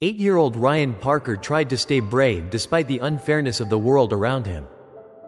8-year-old Ryan Parker tried to stay brave despite the unfairness of the world around him.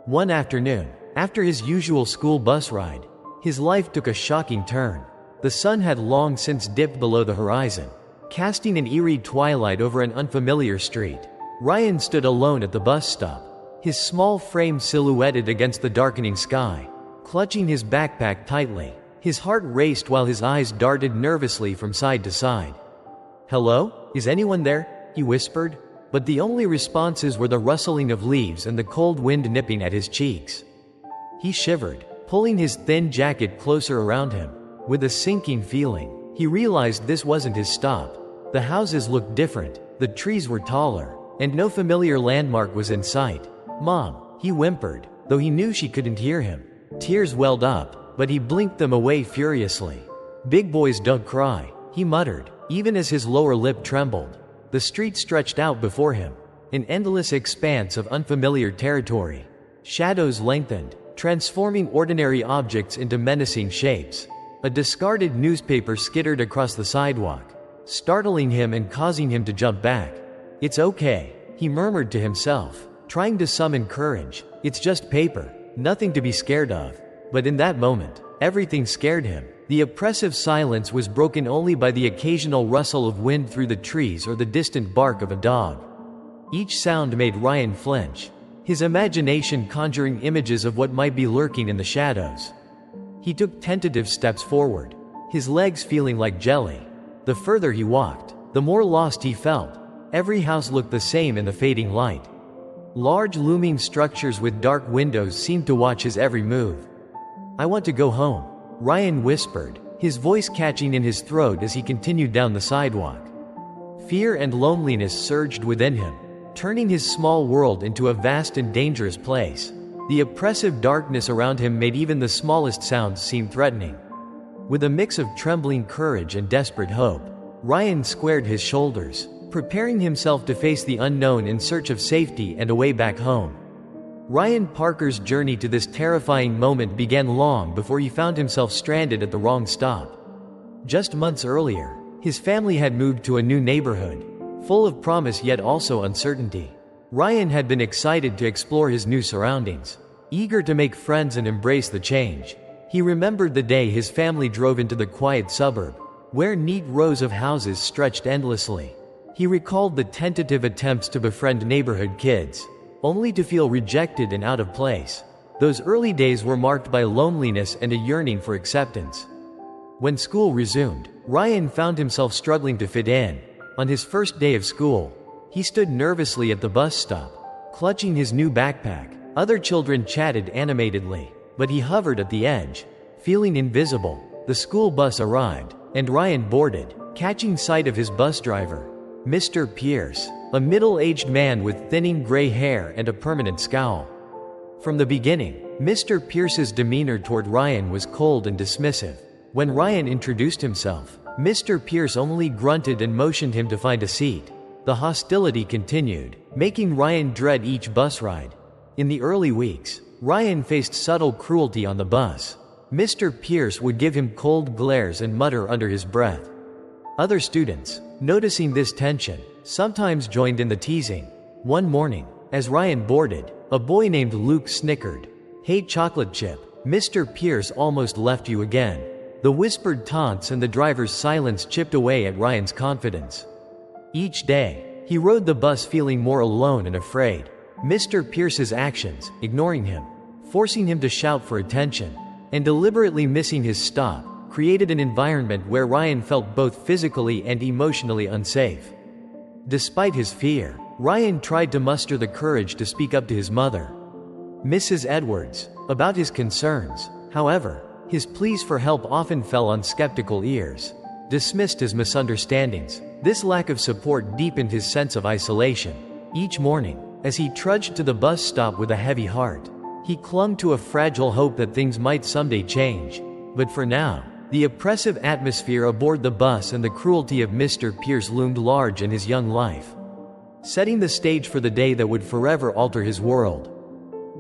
One afternoon, after his usual school bus ride, his life took a shocking turn. The sun had long since dipped below the horizon, casting an eerie twilight over an unfamiliar street. Ryan stood alone at the bus stop, his small frame silhouetted against the darkening sky. Clutching his backpack tightly, his heart raced while his eyes darted nervously from side to side. "Hello? Is anyone there?" he whispered, but the only responses were the rustling of leaves and the cold wind nipping at his cheeks. He shivered, pulling his thin jacket closer around him. With a sinking feeling, he realized this wasn't his stop. The houses looked different, the trees were taller, and no familiar landmark was in sight. "Mom," he whimpered, though he knew she couldn't hear him. Tears welled up, but he blinked them away furiously. "Big boys don't cry," he muttered, even as his lower lip trembled. The street stretched out before him, an endless expanse of unfamiliar territory. Shadows lengthened, transforming ordinary objects into menacing shapes. A discarded newspaper skittered across the sidewalk, startling him and causing him to jump back. "It's okay," he murmured to himself, trying to summon courage. "It's just paper, nothing to be scared of." But in that moment, everything scared him. The oppressive silence was broken only by the occasional rustle of wind through the trees or the distant bark of a dog. Each sound made Ryan flinch, his imagination conjuring images of what might be lurking in the shadows. He took tentative steps forward, his legs feeling like jelly. The further he walked, the more lost he felt. Every house looked the same in the fading light. Large looming structures with dark windows seemed to watch his every move. "I want to go home," Ryan whispered, his voice catching in his throat as he continued down the sidewalk. Fear and loneliness surged within him, turning his small world into a vast and dangerous place. The oppressive darkness around him made even the smallest sounds seem threatening. With a mix of trembling courage and desperate hope, Ryan squared his shoulders, preparing himself to face the unknown in search of safety and a way back home. Ryan Parker's journey to this terrifying moment began long before he found himself stranded at the wrong stop. Just months earlier, his family had moved to a new neighborhood, full of promise yet also uncertainty. Ryan had been excited to explore his new surroundings, eager to make friends and embrace the change. He remembered the day his family drove into the quiet suburb, where neat rows of houses stretched endlessly. He recalled the tentative attempts to befriend neighborhood kids, only to feel rejected and out of place. Those early days were marked by loneliness and a yearning for acceptance. When school resumed, Ryan found himself struggling to fit in. On his first day of school, he stood nervously at the bus stop, clutching his new backpack. Other children chatted animatedly, but he hovered at the edge, feeling invisible. The school bus arrived, and Ryan boarded, catching sight of his bus driver, Mr. Pierce, a middle-aged man with thinning gray hair and a permanent scowl. From the beginning, Mr. Pierce's demeanor toward Ryan was cold and dismissive. When Ryan introduced himself, Mr. Pierce only grunted and motioned him to find a seat. The hostility continued, making Ryan dread each bus ride. In the early weeks, Ryan faced subtle cruelty on the bus. Mr. Pierce would give him cold glares and mutter under his breath. Other students, noticing this tension, sometimes joined in the teasing. One morning, as Ryan boarded, a boy named Luke snickered. "Hey chocolate chip, Mr. Pierce almost left you again." The whispered taunts and the driver's silence chipped away at Ryan's confidence. Each day, he rode the bus feeling more alone and afraid. Mr. Pierce's actions, ignoring him, forcing him to shout for attention, and deliberately missing his stop, created an environment where Ryan felt both physically and emotionally unsafe. Despite his fear, Ryan tried to muster the courage to speak up to his mother, Mrs. Edwards, about his concerns. However, his pleas for help often fell on skeptical ears, dismissed as misunderstandings. This lack of support deepened his sense of isolation. Each morning, as he trudged to the bus stop with a heavy heart, he clung to a fragile hope that things might someday change. But for now, the oppressive atmosphere aboard the bus and the cruelty of Mr. Pierce loomed large in his young life, setting the stage for the day that would forever alter his world.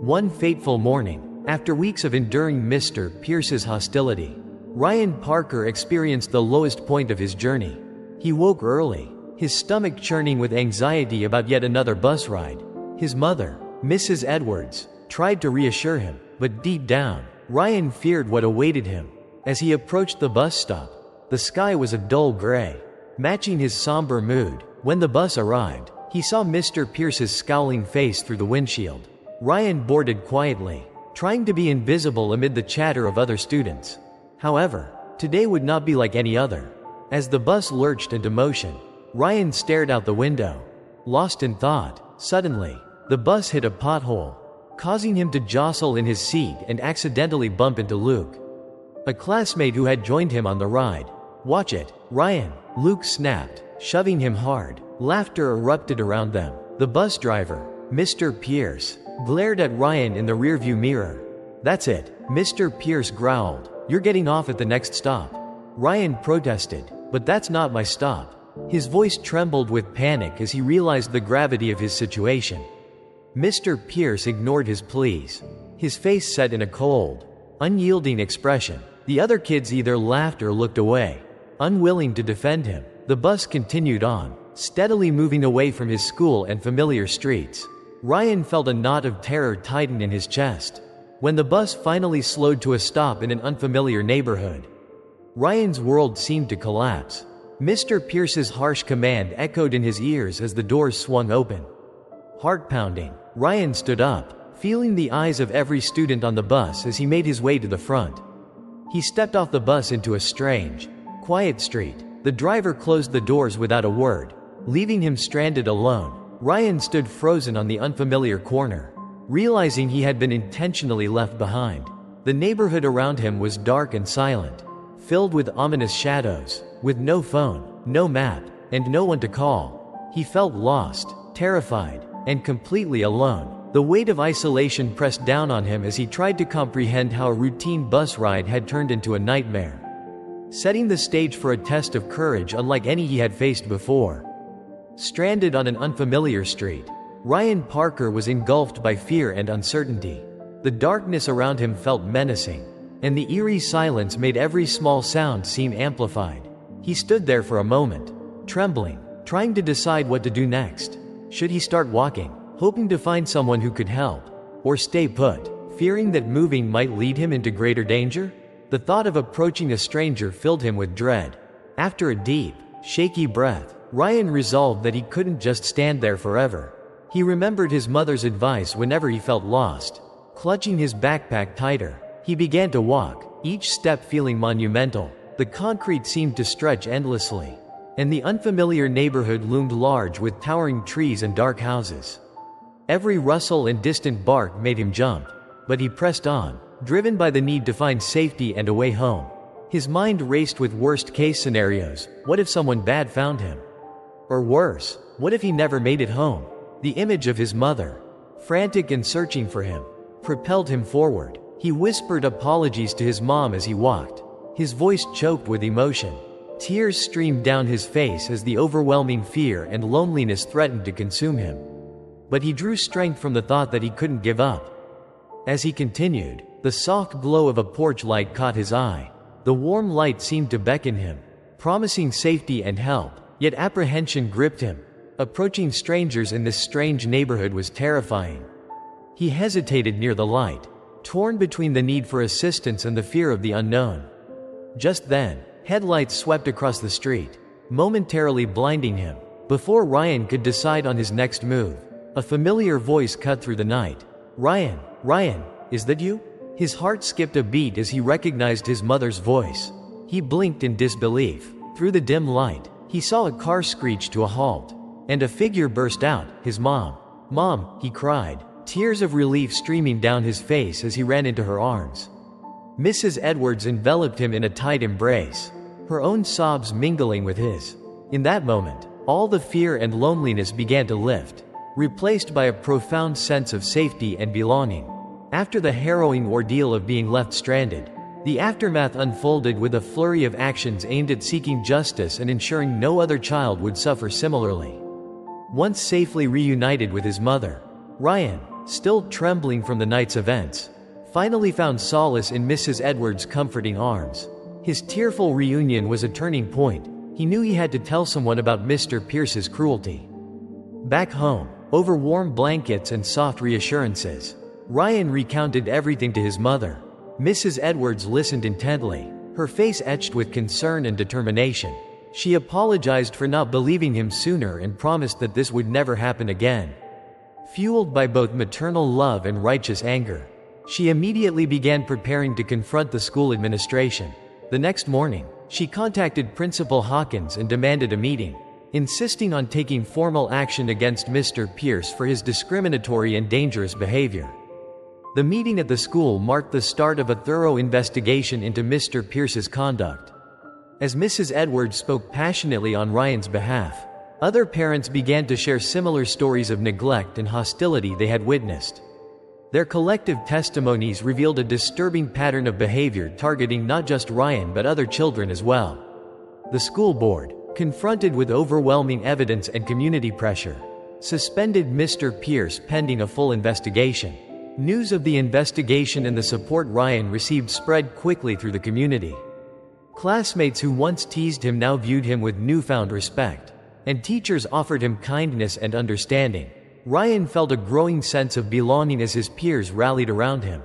One fateful morning, after weeks of enduring Mr. Pierce's hostility, Ryan Parker experienced the lowest point of his journey. He woke early, his stomach churning with anxiety about yet another bus ride. His mother, Mrs. Edwards, tried to reassure him, but deep down, Ryan feared what awaited him. As he approached the bus stop, the sky was a dull gray, matching his somber mood. When the bus arrived, he saw Mr. Pierce's scowling face through the windshield. Ryan boarded quietly, trying to be invisible amid the chatter of other students. However, today would not be like any other. As the bus lurched into motion, Ryan stared out the window, lost in thought. Suddenly, the bus hit a pothole, causing him to jostle in his seat and accidentally bump into Luke, a classmate who had joined him on the ride. "Watch it, Ryan," Luke snapped, shoving him hard. Laughter erupted around them. The bus driver, Mr. Pierce, glared at Ryan in the rearview mirror. "That's it," Mr. Pierce growled. "You're getting off at the next stop." Ryan protested, "But that's not my stop." His voice trembled with panic as he realized the gravity of his situation. Mr. Pierce ignored his pleas, his face set in a cold, unyielding expression. The other kids either laughed or looked away, unwilling to defend him. The bus continued on, steadily moving away from his school and familiar streets. Ryan felt a knot of terror tighten in his chest. When the bus finally slowed to a stop in an unfamiliar neighborhood, Ryan's world seemed to collapse. Mr. Pierce's harsh command echoed in his ears as the doors swung open. Heart pounding, Ryan stood up, feeling the eyes of every student on the bus as he made his way to the front. He stepped off the bus into a strange, quiet street. The driver closed the doors without a word, leaving him stranded alone. Ryan stood frozen on the unfamiliar corner, realizing he had been intentionally left behind. The neighborhood around him was dark and silent, filled with ominous shadows. With no phone, no map, and no one to call, he felt lost, terrified, and completely alone. The weight of isolation pressed down on him as he tried to comprehend how a routine bus ride had turned into a nightmare, setting the stage for a test of courage unlike any he had faced before. Stranded on an unfamiliar street, Ryan Parker was engulfed by fear and uncertainty. The darkness around him felt menacing, and the eerie silence made every small sound seem amplified. He stood there for a moment, trembling, trying to decide what to do next. Should he start walking, hoping to find someone who could help, or stay put, fearing that moving might lead him into greater danger? The thought of approaching a stranger filled him with dread. After a deep, shaky breath, Ryan resolved that he couldn't just stand there forever. He remembered his mother's advice whenever he felt lost. Clutching his backpack tighter, he began to walk, each step feeling monumental. The concrete seemed to stretch endlessly, and the unfamiliar neighborhood loomed large with towering trees and dark houses. Every rustle and distant bark made him jump, but he pressed on, driven by the need to find safety and a way home. His mind raced with worst-case scenarios. What if someone bad found him? Or worse, what if he never made it home? The image of his mother, frantic and searching for him, propelled him forward. He whispered apologies to his mom as he walked, his voice choked with emotion. Tears streamed down his face as the overwhelming fear and loneliness threatened to consume him. But he drew strength from the thought that he couldn't give up. As he continued, the soft glow of a porch light caught his eye. The warm light seemed to beckon him, promising safety and help, yet apprehension gripped him. Approaching strangers in this strange neighborhood was terrifying. He hesitated near the light, torn between the need for assistance and the fear of the unknown. Just then, headlights swept across the street, momentarily blinding him. Before Ryan could decide on his next move, a familiar voice cut through the night. "Ryan, Ryan, is that you?" His heart skipped a beat as he recognized his mother's voice. He blinked in disbelief. Through the dim light, he saw a car screech to a halt, and a figure burst out, his mom. "Mom," he cried, tears of relief streaming down his face as he ran into her arms. Mrs. Edwards enveloped him in a tight embrace, her own sobs mingling with his. In that moment, all the fear and loneliness began to lift, replaced by a profound sense of safety and belonging. After the harrowing ordeal of being left stranded, the aftermath unfolded with a flurry of actions aimed at seeking justice and ensuring no other child would suffer similarly. Once safely reunited with his mother, Ryan, still trembling from the night's events, finally found solace in Mrs. Edwards' comforting arms. His tearful reunion was a turning point. He knew he had to tell someone about Mr. Pierce's cruelty. Back home, over warm blankets and soft reassurances, Ryan recounted everything to his mother. Mrs. Edwards listened intently, her face etched with concern and determination. She apologized for not believing him sooner and promised that this would never happen again. Fueled by both maternal love and righteous anger, she immediately began preparing to confront the school administration. The next morning, she contacted Principal Hawkins and demanded a meeting, insisting on taking formal action against Mr. Pierce for his discriminatory and dangerous behavior. The meeting at the school marked the start of a thorough investigation into Mr. Pierce's conduct. As Mrs. Edwards spoke passionately on Ryan's behalf, other parents began to share similar stories of neglect and hostility they had witnessed. Their collective testimonies revealed a disturbing pattern of behavior targeting not just Ryan but other children as well. The school board, confronted with overwhelming evidence and community pressure, suspended Mr. Pierce pending a full investigation. News of the investigation and the support Ryan received spread quickly through the community. Classmates who once teased him now viewed him with newfound respect, and teachers offered him kindness and understanding. Ryan felt a growing sense of belonging as his peers rallied around him.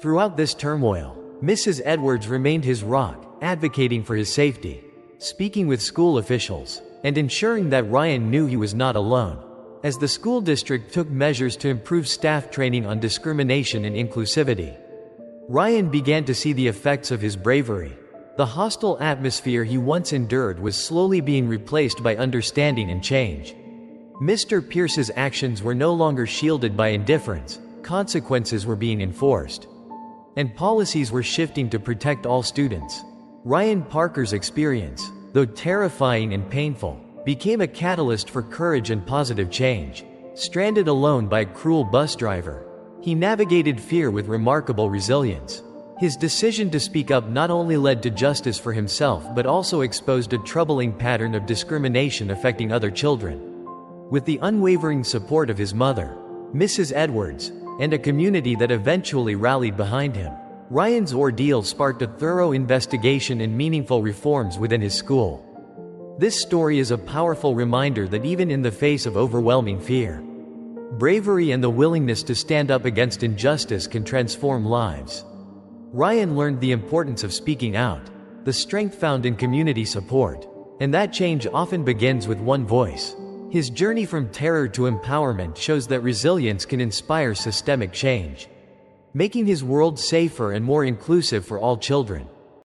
Throughout this turmoil, Mrs. Edwards remained his rock, advocating for his safety, speaking with school officials, and ensuring that Ryan knew he was not alone. As the school district took measures to improve staff training on discrimination and inclusivity, Ryan began to see the effects of his bravery. The hostile atmosphere he once endured was slowly being replaced by understanding and change. Mr. Pierce's actions were no longer shielded by indifference, consequences were being enforced, and policies were shifting to protect all students. Ryan Parker's experience, though terrifying and painful, became a catalyst for courage and positive change. Stranded alone by a cruel bus driver, he navigated fear with remarkable resilience. His decision to speak up not only led to justice for himself but also exposed a troubling pattern of discrimination affecting other children. With the unwavering support of his mother, Mrs. Edwards, and a community that eventually rallied behind him, Ryan's ordeal sparked a thorough investigation and meaningful reforms within his school. This story is a powerful reminder that even in the face of overwhelming fear, bravery and the willingness to stand up against injustice can transform lives. Ryan learned the importance of speaking out, the strength found in community support, and that change often begins with one voice. His journey from terror to empowerment shows that resilience can inspire systemic change, making his world safer and more inclusive for all children.